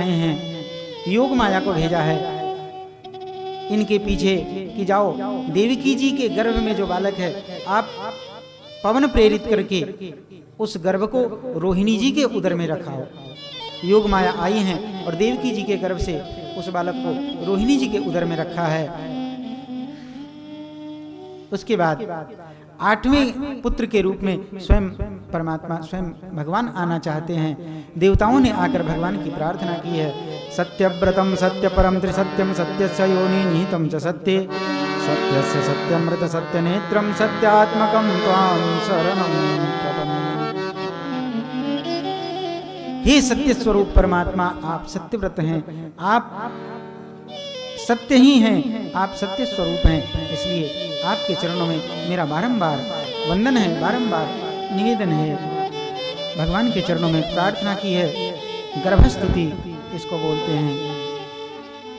आए हैं, योग माया को भेजा है इनके पीछे कि जाओ देवकी जी के गर्भ में जो बालक है आप पवन प्रेरित करके उस गर्भ को रोहिणी जी के उदर में रखाओ। योग माया आई हैं और देवकी जी के गर्भ से उस बालक को रोहिणी जी के उदर में रखा है। उसके बाद 8वें पुत्र के रूप में स्वयं परमात्मा स्वयं भगवान आना चाहते हैं। देवताओं ने आकर भगवान की प्रार्थना की है, सत्यव्रतम सत्य परम त्रिसत्यम सत्यस्य योनि निहितम च सत्ये सत्यस्य सत्यमृत सत्यनेत्रम सत्यात्मकम त्वां शरणं प्रपन्नम्। हे सत्य स्वरूप परमात्मा, आप सत्यव्रत हैं, आप सत्य ही हैं, आप सत्य स्वरूप हैं, इसलिए आपके चरणों में मेरा बारंबार वंदन है, बारंबार निवेदन है। भगवान के चरणों में प्रार्थना की है, गर्भस्तुति इसको बोलते हैं।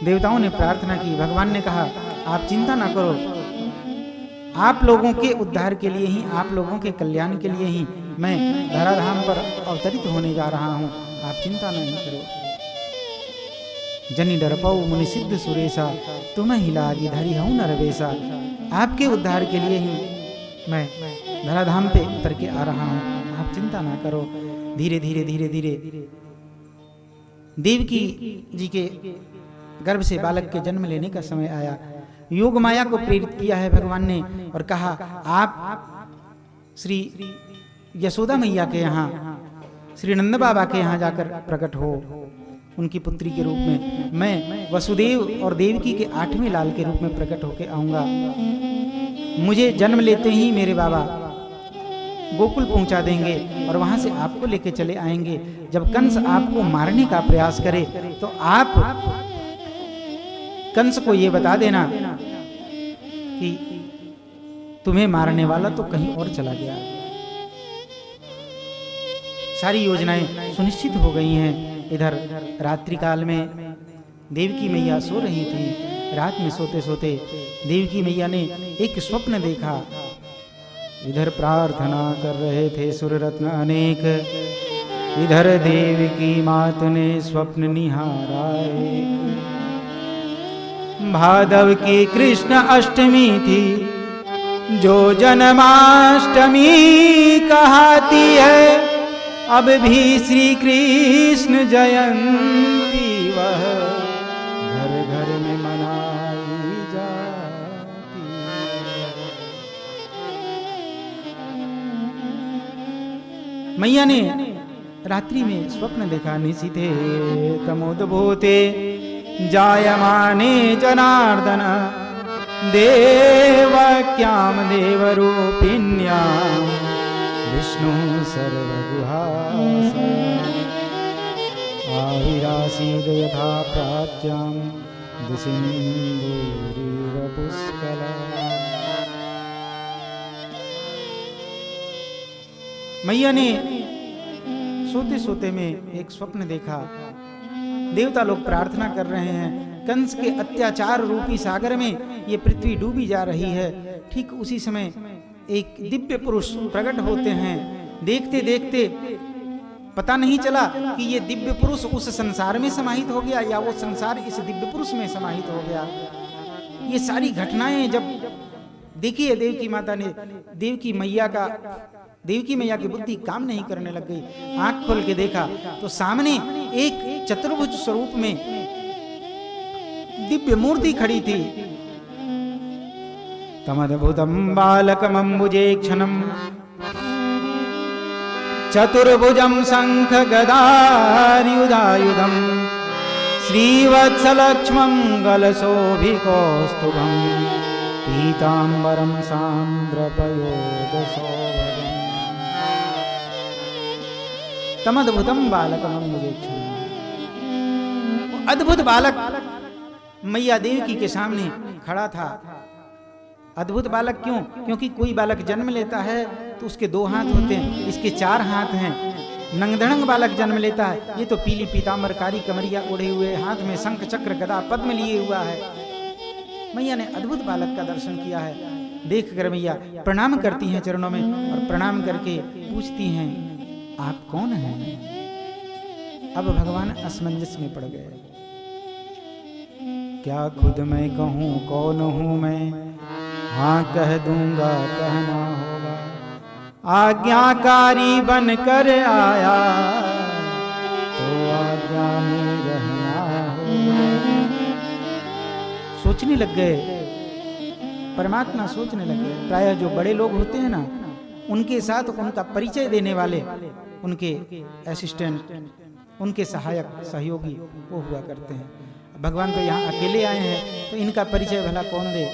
देवताओं ने प्रार्थना की, भगवान ने कहा आप चिंता ना करो, आप लोगों के उद्धार के लिए ही, आप लोगों के कल्याण के लिए ही मैं धराधाम पर अवतरित होने जा रहा हूँ, आप चिंता नहीं करो। जनि डरपऊ मुनि सिद्ध सुरेशा तुम ही लागी धरी हूँ नरवेशा। आपके उद्धार के लिए ही मैं धराधाम पे उतर के आ रहा हूँ, आप चिंता ना करो। धीरे धीरे धीरे धीरे देवकी जी के गर्भ से बालक के जन्म लेने का समय आया। योग माया को प्रेरित किया है भगवान ने और कहा आप श्री यशोदा मैया के यहाँ, श्री नंद बाबा के यहाँ जाकर प्रकट हो उनकी पुत्री के रूप में। मैं वसुदेव और देवकी के 8वें लाल के रूप में प्रकट होके आऊंगा। मुझे जन्म लेते ही मेरे बाबा गोकुल पहुंचा देंगे और वहां से आपको लेके चले आएंगे। जब कंस आपको मारने का प्रयास करे तो आप कंस को ये बता देना कि तुम्हें मारने वाला तो कहीं और चला गया। सारी योजनाएं सुनिश्चित हो गई हैं। इधर रात्रि काल में देवकी मैया सो रही थी। रात में सोते सोते देवकी मैया ने एक स्वप्न देखा। इधर प्रार्थना कर रहे थे सुररत्न अनेक, इधर देवकी मात ने स्वप्न निहारा एक। भादव की कृष्ण अष्टमी थी जो जन्माष्टमी कहती है, अब भी श्री कृष्ण जयंती वह घर घर में मनाई जाती। मैया ने रात्रि में स्वप्न देखा, निशिथे तमोद्भूते जायमाने जनार्दन देवक्याम देवरूपिण्याम विष्णु सर्वगुहास आविरासीद यथा प्राच्यां दिशिन्दुरिव पुष्कला। मैया ने सोते सोते में एक स्वप्न देखा। देवता लोग प्रार्थना कर रहे हैं, कंस के अत्याचार रूपी सागर में ये पृथ्वी डूबी जा रही है। ठीक उसी समय एक दिव्य पुरुष प्रकट होते हैं। देखते देखते पता नहीं चला कि ये दिव्य पुरुष उस संसार में समाहित हो गया या वो संसार इस दिव्य पुरुष में समाहित हो गया। ये सारी घटनाएं जब देखी है देवकी माता ने, देवकी मैया की बुद्धि काम नहीं करने लग गई। आंख खोल के देखा तो सामने एक चतुर्भुज स्वरूप में दिव्य मूर्ति खड़ी थी। तमद्भुतं बालकमम्बुजे क्षणं चतुर्भुजं शंख गदायुधायुधं श्रीवत्सलक्ष्मं गलशोभिकौस्तुभं पीताम्बरं सान्द्रपयोदशोभगम्। तमद्भुतं बालकमम्बुजे क्षणं, अद्भुत बालक मैया देवकी के सामने खड़ा था। अद्भुत बालक क्यों? क्योंकि कोई बालक जन्म लेता है तो उसके 2 हाथ होते हैं, इसके 4 हाथ हैं। नंगधड़ंग बालक जन्म लेता है, ये तो पीली पीताम्बरकारी कमरिया ओढ़े हुए, हाथ में शंख चक्र गदा पद्म लिए हुआ है। मैया ने अद्भुत बालक का दर्शन किया है। देख कर मैया प्रणाम करती हैं चरणों में और प्रणाम करके पूछती हैं आप कौन हैं? अब भगवान असमंजस में पड़ गए। क्या खुद मैं कहूँ कौन हूँ मैं, हाँ कह दूंगा कहना होगा, आज्ञाकारी बन कर आया तो आज्ञा में रहना होगा। सोचने लग गए परमात्मा, सोचने लगे। प्रायः जो बड़े लोग होते हैं ना, उनके साथ उनका परिचय देने वाले, उनके असिस्टेंट, उनके सहायक सहयोगी वो हुआ करते हैं। भगवान तो यहाँ अकेले आए हैं तो इनका परिचय भला कौन दे।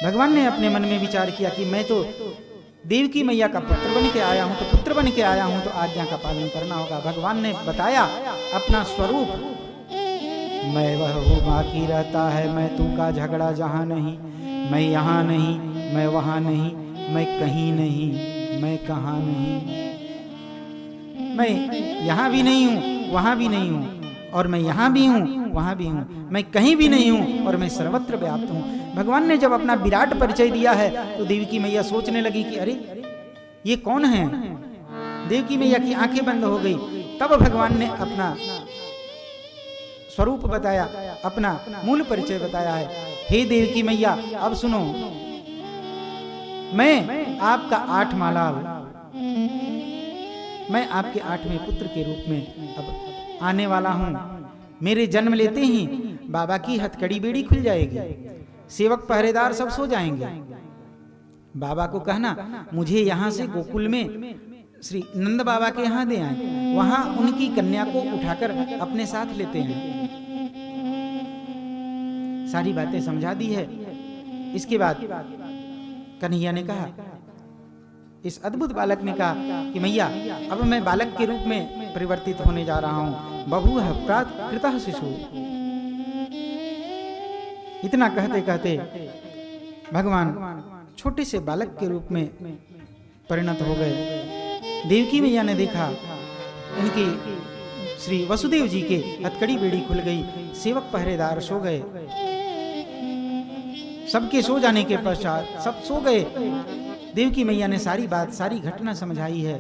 भगवान ने अपने मन में विचार किया कि मैं तो देवकी मैया का पुत्र बन के आया हूँ, तो पुत्र बन के आया हूँ तो आज्ञा का पालन करना होगा। भगवान ने बताया अपना स्वरूप, मैं वह हूँ बाकी रहता है, मैं तू का झगड़ा जहाँ नहीं, मैं यहाँ नहीं, मैं वहाँ नहीं, मैं कहीं नहीं, मैं कहाँ नहीं, मैं यहाँ भी नहीं हूँ वहाँ भी नहीं हूँ, और मैं यहाँ भी हूँ वहाँ भी हूँ, मैं कहीं भी नहीं हूँ और मैं सर्वत्र व्याप्त हूँ। भगवान ने जब अपना विराट परिचय दिया है तो देवकी मैया सोचने लगी कि अरे ये कौन है। देवकी मैया की आंखें बंद हो गई। तब भगवान ने अपना स्वरूप बताया, अपना मूल परिचय बताया है। हे देवकी मैया, अब सुनो, मैं आपका 8 मालाल, मैं आपके 8वें पुत्र के रूप में अब आने वाला हूं। मेरे जन्म लेते ही बाबा की हथकड़ी बेड़ी खुल जाएगी, सेवक पहरेदार सब सो जाएंगे। बाबा को कहना मुझे यहाँ से गोकुल में श्री नंद बाबा के यहाँ दे आए, वहां उनकी कन्या को उठाकर अपने साथ लेते हैं। सारी बातें समझा दी है। इसके बाद कन्हैया ने कहा, इस अद्भुत बालक ने कहा कि मैया अब मैं बालक के रूप में परिवर्तित होने जा रहा हूं। बभूव कृतः शिशु। इतना कहते कहते भगवान छोटे से बालक के रूप में परिणत हो गए। देवकी मैया ने देखा इनकी श्री वसुदेव जी के हथकड़ी बेड़ी खुल गई, सेवक पहरेदार सो गए। सबके सो जाने के पश्चात सब सो गए। देवकी मैया ने सारी बात, सारी घटना समझाई है।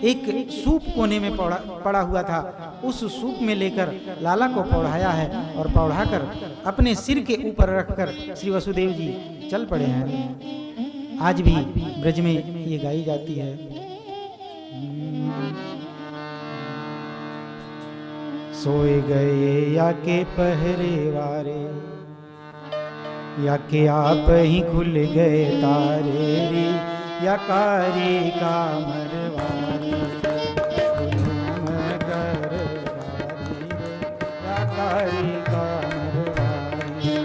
एक सूप कोने में पड़ा हुआ था, उस सूप में लेकर लाला को पौढ़ाया है और पौढ़ाकर अपने सिर के ऊपर रखकर श्री वसुदेव जी चल पड़े हैं। आज भी ब्रज में ये गाई जाती है। सोए गए या के पहरे वारे, या के आप ही खुल गए तारे रे, या कारी का मरवारी जुलूम कर वारी रे, या कारी का मरवारी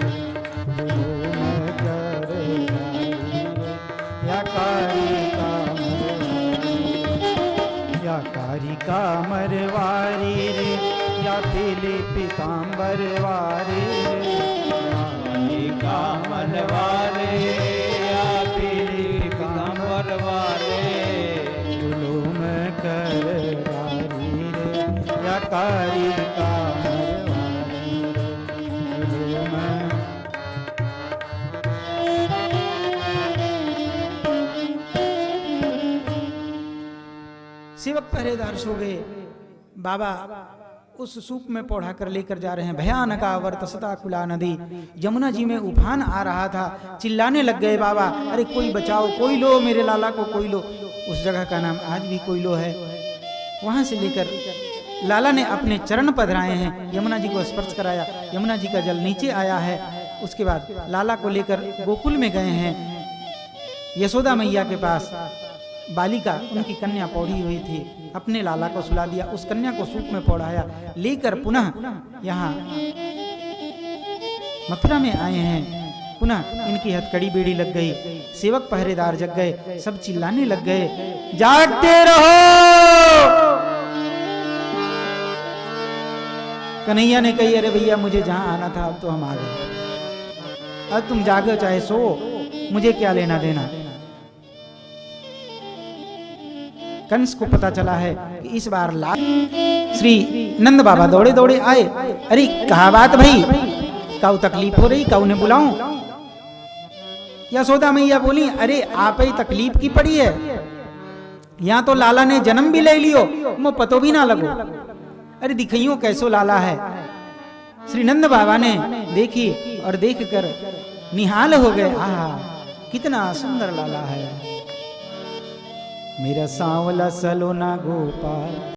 जुलूम कर वारी रे, या कारी का मरवारी, या कारी का मरवारी रे, या पीली पीताम्बर वारी रे, का मनवारे, या पीली पीताम्बर वाले जुलूम कर वारी रे, या कारी का मरवारी रे जुलूम। सेवक पहरेदार सो गए। बाबा उस सूप में पौढ़ा कर लेकर जा रहे हैं। भयानक वर्तसता कुला नदी, यमुना जी में उफान आ रहा था। चिल्लाने लग गए बाबा, अरे कोई बचाओ, कोई लो मेरे लाला को, कोई लो। उस जगह का नाम आज भी कोयलो है। वहां से लेकर लाला ने अपने चरण पधराए हैं, यमुना जी को स्पर्श कराया, यमुना जी का जल नीचे आया है। उसके बाद लाला को लेकर गोकुल में गए हैं। यशोदा मैया के पास बालिका, उनकी कन्या पौड़ी हुई थी, अपने लाला को सुला दिया, उस कन्या को सूप में पौड़ाया, लेकर पुनः यहाँ मथुरा में आए हैं। पुनः इनकी हथकड़ी बेड़ी लग गई, सेवक पहरेदार जग गए, सब चिल्लाने लग गए, जागते रहो। कन्हैया ने कही, अरे भैया मुझे जहां आना था अब तो हम आ गए, अब तुम जागो चाहे सो, मुझे क्या लेना देना। कंस को पता चला है कि इस बार श्री नंद बाबा दौड़े दौड़े आए। अरे कहा बात भाई, काऊ तकलीफ हो रही, काऊ ने बुलाऊं। यशोदा मैया बोली, अरे आप ही तकलीफ की पड़ी है, यहाँ तो लाला ने जन्म भी ले लियो, मो पतो भी ना लगो। अरे दिखइयो कैसो लाला है। श्री नंद बाबा ने देखी और देखकर निहाल हो गए, आहा कितना सुंदर लाला है, मेरा सांवला सलोना गोपाल।